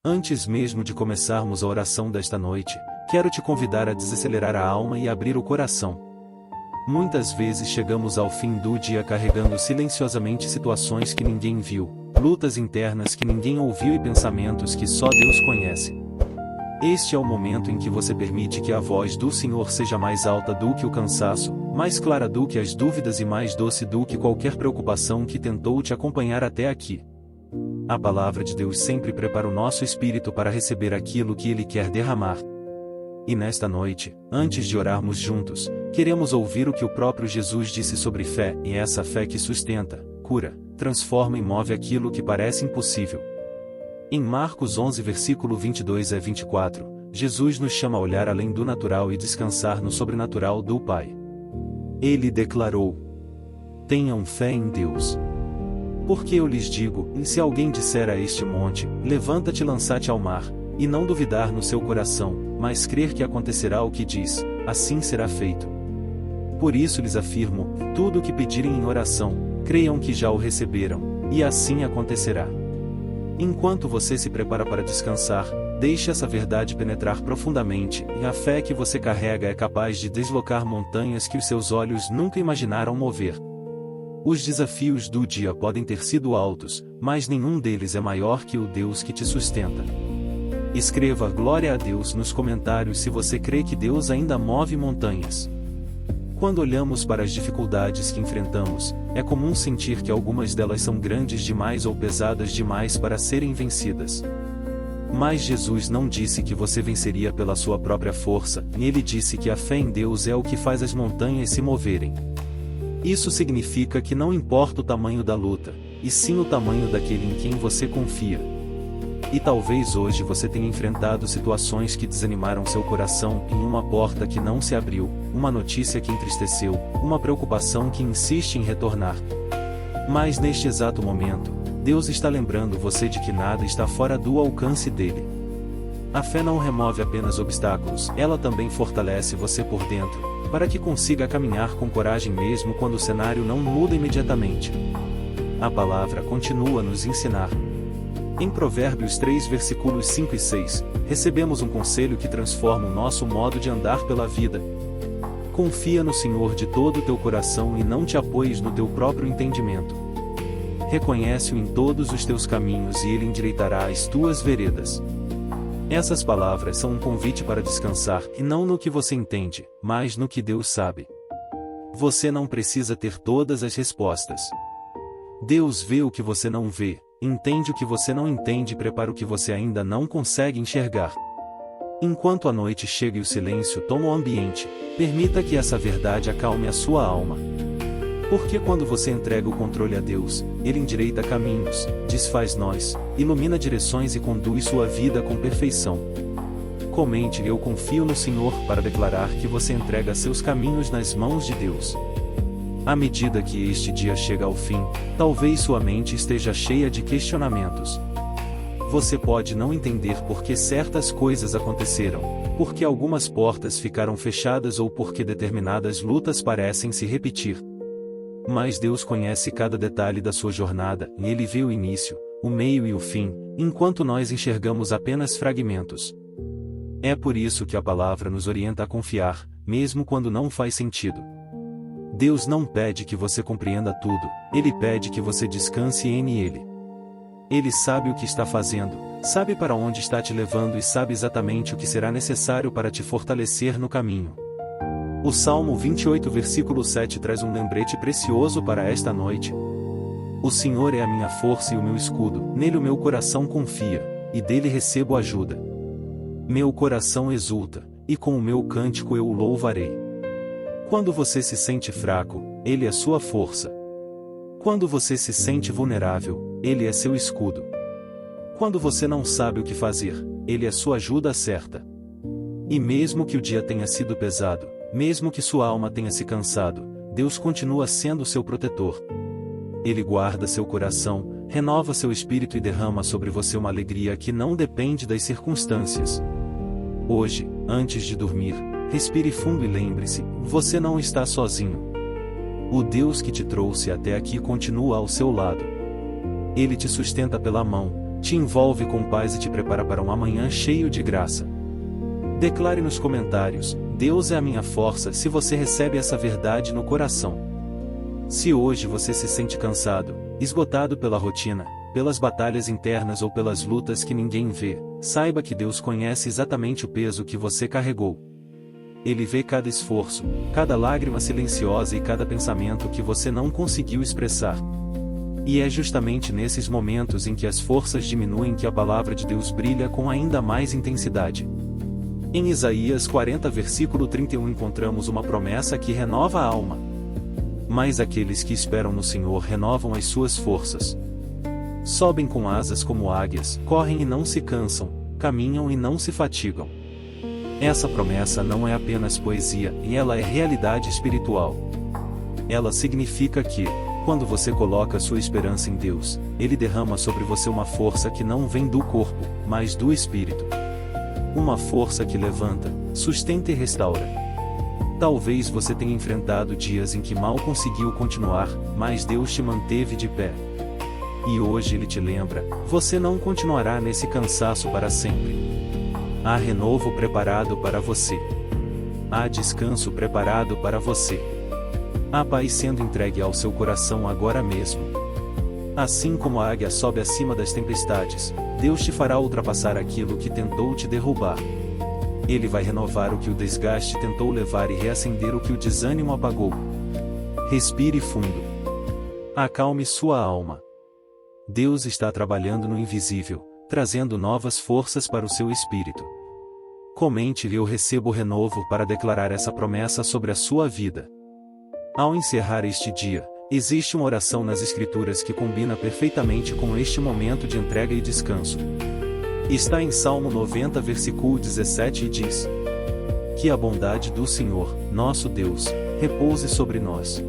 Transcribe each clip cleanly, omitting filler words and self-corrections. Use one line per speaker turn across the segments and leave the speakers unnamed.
Antes mesmo de começarmos a oração desta noite, quero te convidar a desacelerar a alma e abrir o coração. Muitas vezes chegamos ao fim do dia carregando silenciosamente situações que ninguém viu, lutas internas que ninguém ouviu e pensamentos que só Deus conhece. Este é o momento em que você permite que a voz do Senhor seja mais alta do que o cansaço, mais clara do que as dúvidas e mais doce do que qualquer preocupação que tentou te acompanhar até aqui. A palavra de Deus sempre prepara o nosso espírito para receber aquilo que Ele quer derramar. E nesta noite, antes de orarmos juntos, queremos ouvir o que o próprio Jesus disse sobre fé, e essa fé que sustenta, cura, transforma e move aquilo que parece impossível. Em Marcos 11 versículo 22 a 24, Jesus nos chama a olhar além do natural e descansar no sobrenatural do Pai. Ele declarou: tenham fé em Deus. Porque eu lhes digo, se alguém disser a este monte, levanta-te e lança-te ao mar, e não duvidar no seu coração, mas crer que acontecerá o que diz, assim será feito. Por isso lhes afirmo, tudo o que pedirem em oração, creiam que já o receberam, e assim acontecerá. Enquanto você se prepara para descansar, deixe essa verdade penetrar profundamente, e a fé que você carrega é capaz de deslocar montanhas que os seus olhos nunca imaginaram mover. Os desafios do dia podem ter sido altos, mas nenhum deles é maior que o Deus que te sustenta. Escreva glória a Deus nos comentários se você crê que Deus ainda move montanhas. Quando olhamos para as dificuldades que enfrentamos, é comum sentir que algumas delas são grandes demais ou pesadas demais para serem vencidas. Mas Jesus não disse que você venceria pela sua própria força, e Ele disse que a fé em Deus é o que faz as montanhas se moverem. Isso significa que não importa o tamanho da luta, e sim o tamanho daquele em quem você confia. E talvez hoje você tenha enfrentado situações que desanimaram seu coração, em uma porta que não se abriu, uma notícia que entristeceu, uma preocupação que insiste em retornar. Mas neste exato momento, Deus está lembrando você de que nada está fora do alcance dele. A fé não remove apenas obstáculos, ela também fortalece você por dentro, para que consiga caminhar com coragem mesmo quando o cenário não muda imediatamente. A palavra continua a nos ensinar. Em Provérbios 3 versículos 5 e 6, recebemos um conselho que transforma o nosso modo de andar pela vida. Confia no Senhor de todo o teu coração e não te apoies no teu próprio entendimento. Reconhece-o em todos os teus caminhos e Ele endireitará as tuas veredas. Essas palavras são um convite para descansar, e não no que você entende, mas no que Deus sabe. Você não precisa ter todas as respostas. Deus vê o que você não vê, entende o que você não entende e prepara o que você ainda não consegue enxergar. Enquanto a noite chega e o silêncio toma o ambiente, permita que essa verdade acalme a sua alma. Porque quando você entrega o controle a Deus, Ele endireita caminhos, desfaz nós, ilumina direções e conduz sua vida com perfeição. Comente: eu confio no Senhor, para declarar que você entrega seus caminhos nas mãos de Deus. À medida que este dia chega ao fim, talvez sua mente esteja cheia de questionamentos. Você pode não entender por que certas coisas aconteceram, porque algumas portas ficaram fechadas ou porque determinadas lutas parecem se repetir. Mas Deus conhece cada detalhe da sua jornada, e Ele vê o início, o meio e o fim, enquanto nós enxergamos apenas fragmentos. É por isso que a palavra nos orienta a confiar, mesmo quando não faz sentido. Deus não pede que você compreenda tudo, Ele pede que você descanse em Ele. Ele sabe o que está fazendo, sabe para onde está te levando e sabe exatamente o que será necessário para te fortalecer no caminho. O Salmo 28 versículo 7 traz um lembrete precioso para esta noite. O Senhor é a minha força e o meu escudo, nele o meu coração confia, e dele recebo ajuda. Meu coração exulta, e com o meu cântico eu o louvarei. Quando você se sente fraco, Ele é sua força. Quando você se sente vulnerável, Ele é seu escudo. Quando você não sabe o que fazer, Ele é sua ajuda certa. E mesmo que o dia tenha sido pesado, mesmo que sua alma tenha se cansado, Deus continua sendo seu protetor. Ele guarda seu coração, renova seu espírito e derrama sobre você uma alegria que não depende das circunstâncias. Hoje, antes de dormir, respire fundo e lembre-se, você não está sozinho. O Deus que te trouxe até aqui continua ao seu lado. Ele te sustenta pela mão, te envolve com paz e te prepara para um amanhã cheio de graça. Declare nos comentários: Deus é a minha força, se você recebe essa verdade no coração. Se hoje você se sente cansado, esgotado pela rotina, pelas batalhas internas ou pelas lutas que ninguém vê, saiba que Deus conhece exatamente o peso que você carregou. Ele vê cada esforço, cada lágrima silenciosa e cada pensamento que você não conseguiu expressar. E é justamente nesses momentos em que as forças diminuem que a palavra de Deus brilha com ainda mais intensidade. Em Isaías 40 versículo 31 encontramos uma promessa que renova a alma. Mas aqueles que esperam no Senhor renovam as suas forças. Sobem com asas como águias, correm e não se cansam, caminham e não se fatigam. Essa promessa não é apenas poesia, e ela é realidade espiritual. Ela significa que, quando você coloca sua esperança em Deus, Ele derrama sobre você uma força que não vem do corpo, mas do Espírito. Uma força que levanta, sustenta e restaura. Talvez você tenha enfrentado dias em que mal conseguiu continuar, mas Deus te manteve de pé. E hoje Ele te lembra: você não continuará nesse cansaço para sempre. Há renovo preparado para você. Há descanso preparado para você. Há paz sendo entregue ao seu coração agora mesmo. Assim como a águia sobe acima das tempestades, Deus te fará ultrapassar aquilo que tentou te derrubar. Ele vai renovar o que o desgaste tentou levar e reacender o que o desânimo apagou. Respire fundo. Acalme sua alma. Deus está trabalhando no invisível, trazendo novas forças para o seu espírito. Comente: eu recebo o renovo para declarar essa promessa sobre a sua vida. Ao encerrar este dia, existe uma oração nas Escrituras que combina perfeitamente com este momento de entrega e descanso. Está em Salmo 90 versículo 17 e diz: que a bondade do Senhor, nosso Deus, repouse sobre nós.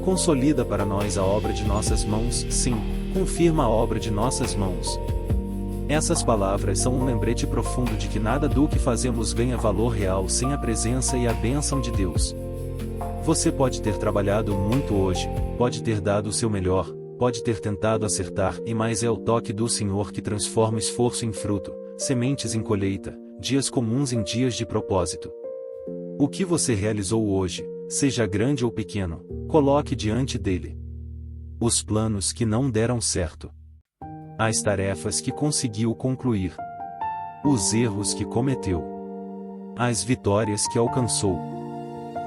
Consolida para nós a obra de nossas mãos, sim, confirma a obra de nossas mãos. Essas palavras são um lembrete profundo de que nada do que fazemos ganha valor real sem a presença e a bênção de Deus. Você pode ter trabalhado muito hoje, pode ter dado o seu melhor, pode ter tentado acertar, mas é o toque do Senhor que transforma esforço em fruto, sementes em colheita, dias comuns em dias de propósito. O que você realizou hoje, seja grande ou pequeno, coloque diante dele. Os planos que não deram certo. As tarefas que conseguiu concluir. Os erros que cometeu. As vitórias que alcançou.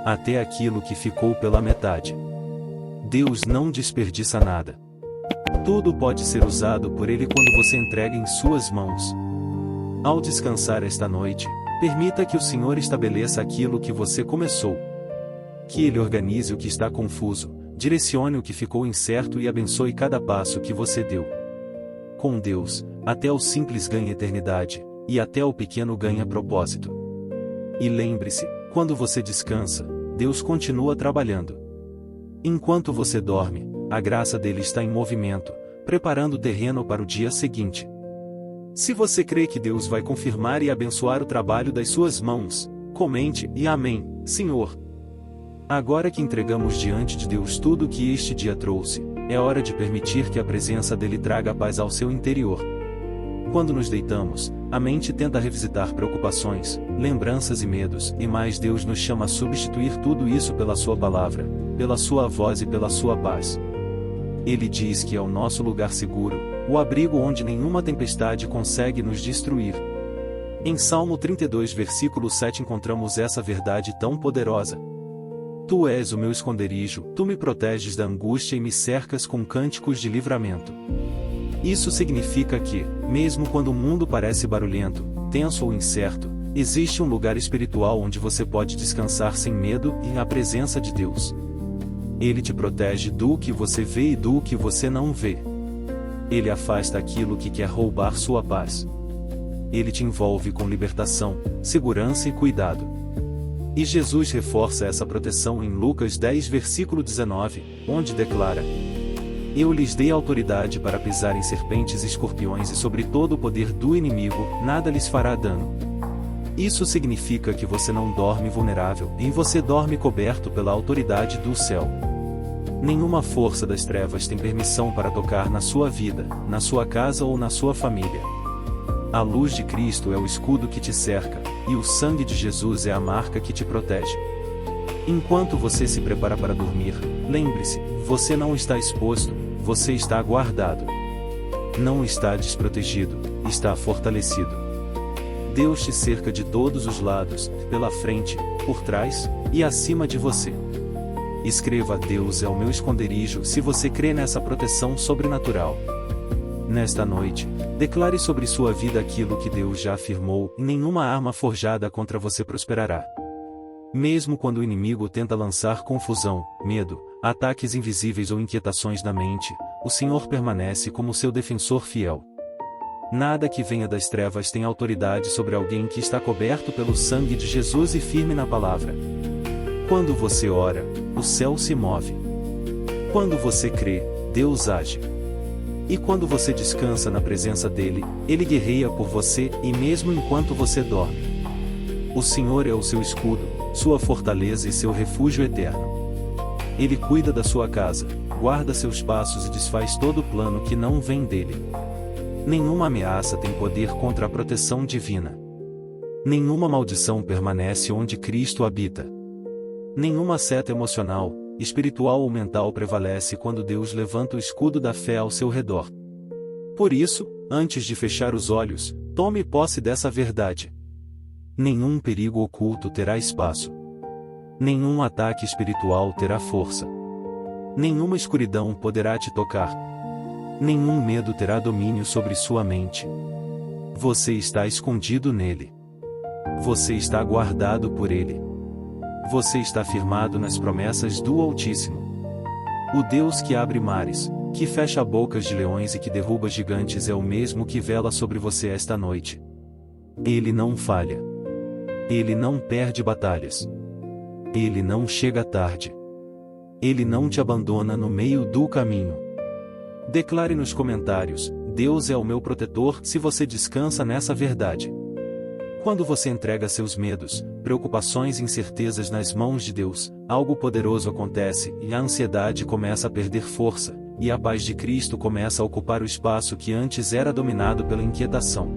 Até aquilo que ficou pela metade. Deus não desperdiça nada. Tudo pode ser usado por Ele quando você entrega em suas mãos. Ao descansar esta noite, permita que o Senhor estabeleça aquilo que você começou. Que Ele organize o que está confuso, direcione o que ficou incerto e abençoe cada passo que você deu. Com Deus, até o simples ganha eternidade, e até o pequeno ganha propósito. E lembre-se, quando você descansa, Deus continua trabalhando. Enquanto você dorme, a graça dele está em movimento, preparando o terreno para o dia seguinte. Se você crê que Deus vai confirmar e abençoar o trabalho das suas mãos, comente e amém, Senhor. Agora que entregamos diante de Deus tudo o que este dia trouxe, é hora de permitir que a presença dele traga paz ao seu interior. Quando nos deitamos, a mente tenta revisitar preocupações, lembranças e medos, mas Deus nos chama a substituir tudo isso pela sua palavra, pela sua voz e pela sua paz. Ele diz que é o nosso lugar seguro, o abrigo onde nenhuma tempestade consegue nos destruir. Em Salmo 32 versículo 7 encontramos essa verdade tão poderosa. Tu és o meu esconderijo, tu me proteges da angústia e me cercas com cânticos de livramento. Isso significa que, mesmo quando o mundo parece barulhento, tenso ou incerto, existe um lugar espiritual onde você pode descansar sem medo e na presença de Deus. Ele te protege do que você vê e do que você não vê. Ele afasta aquilo que quer roubar sua paz. Ele te envolve com libertação, segurança e cuidado. E Jesus reforça essa proteção em Lucas 10 versículo 19, onde declara: eu lhes dei autoridade para pisar em serpentes e escorpiões e sobre todo o poder do inimigo, nada lhes fará dano. Isso significa que você não dorme vulnerável, e você dorme coberto pela autoridade do céu. Nenhuma força das trevas tem permissão para tocar na sua vida, na sua casa ou na sua família. A luz de Cristo é o escudo que te cerca, e o sangue de Jesus é a marca que te protege. Enquanto você se prepara para dormir, lembre-se, você não está exposto, você está guardado. Não está desprotegido, está fortalecido. Deus te cerca de todos os lados, pela frente, por trás, e acima de você. Escreva: Deus é o meu esconderijo, se você crê nessa proteção sobrenatural. Nesta noite, declare sobre sua vida aquilo que Deus já afirmou: nenhuma arma forjada contra você prosperará. Mesmo quando o inimigo tenta lançar confusão, medo, ataques invisíveis ou inquietações na mente, o Senhor permanece como seu defensor fiel. Nada que venha das trevas tem autoridade sobre alguém que está coberto pelo sangue de Jesus e firme na palavra. Quando você ora, o céu se move. Quando você crê, Deus age. E quando você descansa na presença dele, ele guerreia por você, e mesmo enquanto você dorme. O Senhor é o seu escudo, sua fortaleza e seu refúgio eterno. Ele cuida da sua casa, guarda seus passos e desfaz todo plano que não vem dele. Nenhuma ameaça tem poder contra a proteção divina. Nenhuma maldição permanece onde Cristo habita. Nenhuma seta emocional, espiritual ou mental prevalece quando Deus levanta o escudo da fé ao seu redor. Por isso, antes de fechar os olhos, tome posse dessa verdade. Nenhum perigo oculto terá espaço. Nenhum ataque espiritual terá força. Nenhuma escuridão poderá te tocar. Nenhum medo terá domínio sobre sua mente. Você está escondido nele. Você está guardado por ele. Você está firmado nas promessas do Altíssimo. O Deus que abre mares, que fecha bocas de leões e que derruba gigantes é o mesmo que vela sobre você esta noite. Ele não falha. Ele não perde batalhas. Ele não chega tarde. Ele não te abandona no meio do caminho. Declare nos comentários: Deus é o meu protetor, se você descansa nessa verdade. Quando você entrega seus medos, preocupações e incertezas nas mãos de Deus, algo poderoso acontece, e a ansiedade começa a perder força, e a paz de Cristo começa a ocupar o espaço que antes era dominado pela inquietação.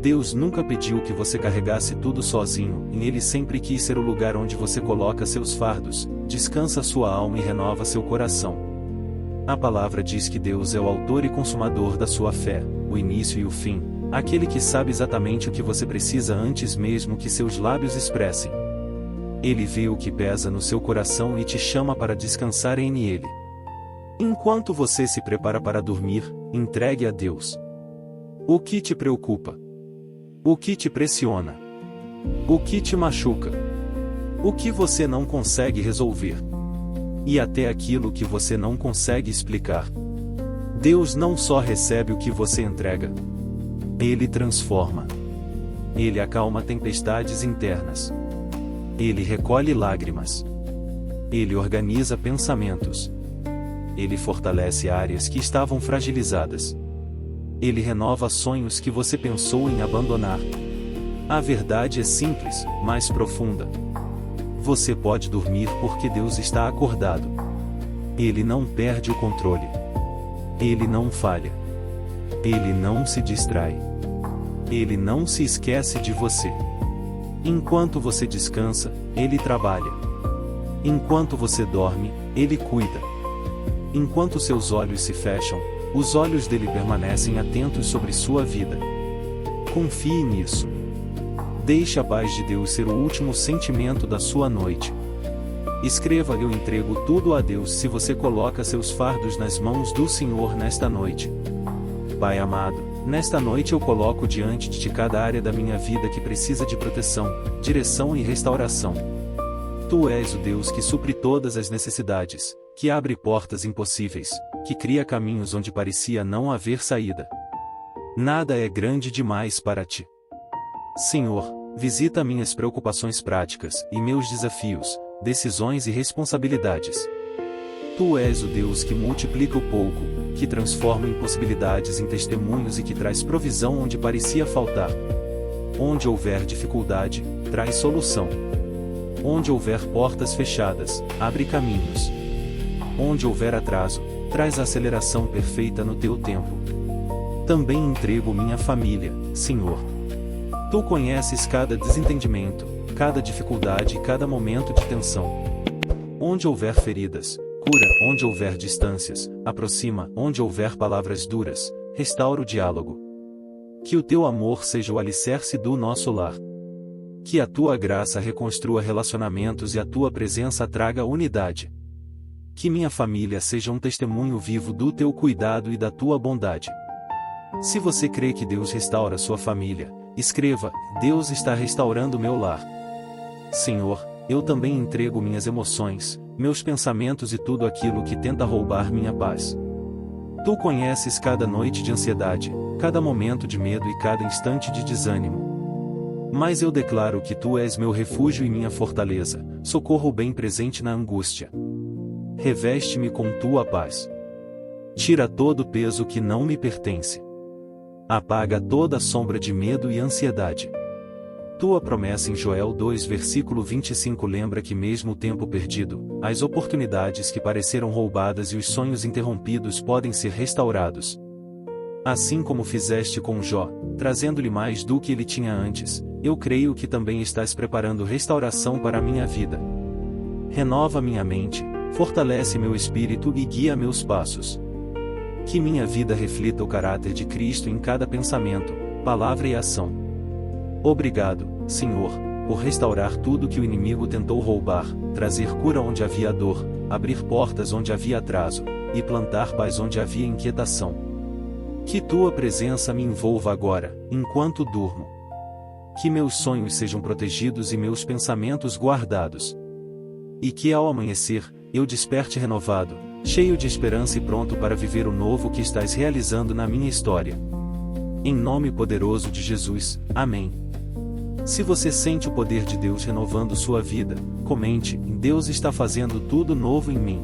Deus nunca pediu que você carregasse tudo sozinho, e Ele sempre quis ser o lugar onde você coloca seus fardos, descansa sua alma e renova seu coração. A palavra diz que Deus é o autor e consumador da sua fé, o início e o fim, aquele que sabe exatamente o que você precisa antes mesmo que seus lábios expressem. Ele vê o que pesa no seu coração e te chama para descansar em Ele. Enquanto você se prepara para dormir, entregue a Deus. O que te preocupa? O que te pressiona? O que te machuca? O que você não consegue resolver? E até aquilo que você não consegue explicar. Deus não só recebe o que você entrega. Ele transforma. Ele acalma tempestades internas. Ele recolhe lágrimas. Ele organiza pensamentos. Ele fortalece áreas que estavam fragilizadas. Ele renova sonhos que você pensou em abandonar. A verdade é simples, mas profunda. Você pode dormir porque Deus está acordado. Ele não perde o controle. Ele não falha. Ele não se distrai. Ele não se esquece de você. Enquanto você descansa, Ele trabalha. Enquanto você dorme, Ele cuida. Enquanto seus olhos se fecham, os olhos dele permanecem atentos sobre sua vida. Confie nisso. Deixe a paz de Deus ser o último sentimento da sua noite. Escreva: eu entrego tudo a Deus se você coloca seus fardos nas mãos do Senhor nesta noite. Pai amado, nesta noite eu coloco diante de ti cada área da minha vida que precisa de proteção, direção e restauração. Tu és o Deus que supre todas as necessidades, que abre portas impossíveis, que cria caminhos onde parecia não haver saída. Nada é grande demais para ti. Senhor, visita minhas preocupações práticas e meus desafios, decisões e responsabilidades. Tu és o Deus que multiplica o pouco, que transforma impossibilidades em testemunhos e que traz provisão onde parecia faltar. Onde houver dificuldade, traz solução. Onde houver portas fechadas, abre caminhos. onde houver atraso, traz a aceleração perfeita no teu tempo. Também entrego minha família, Senhor. Tu conheces cada desentendimento, cada dificuldade e cada momento de tensão. Onde houver feridas, cura; onde houver distâncias, aproxima; onde houver palavras duras, restaura o diálogo. Que o teu amor seja o alicerce do nosso lar. Que a tua graça reconstrua relacionamentos e a tua presença traga unidade. Que minha família seja um testemunho vivo do teu cuidado e da tua bondade. Se você crê que Deus restaura sua família, escreva: Deus está restaurando meu lar. Senhor, eu também entrego minhas emoções, meus pensamentos e tudo aquilo que tenta roubar minha paz. Tu conheces cada noite de ansiedade, cada momento de medo e cada instante de desânimo. Mas eu declaro que Tu és meu refúgio e minha fortaleza, socorro bem presente na angústia. Reveste-me com Tua paz. Tira todo o peso que não me pertence. Apaga toda a sombra de medo e ansiedade. Tua promessa em Joel 2 versículo 25 lembra que mesmo o tempo perdido, as oportunidades que pareceram roubadas e os sonhos interrompidos podem ser restaurados. Assim como fizeste com Jó, trazendo-lhe mais do que ele tinha antes, eu creio que também estás preparando restauração para a minha vida. Renova minha mente, fortalece meu espírito e guia meus passos. Que minha vida reflita o caráter de Cristo em cada pensamento, palavra e ação. Obrigado, Senhor, por restaurar tudo que o inimigo tentou roubar, trazer cura onde havia dor, abrir portas onde havia atraso, e plantar paz onde havia inquietação. Que Tua presença me envolva agora, enquanto durmo. Que meus sonhos sejam protegidos e meus pensamentos guardados. E que ao amanhecer, eu desperte renovado, cheio de esperança e pronto para viver o novo que estás realizando na minha história. Em nome poderoso de Jesus, amém. Se você sente o poder de Deus renovando sua vida, comente: Deus está fazendo tudo novo em mim.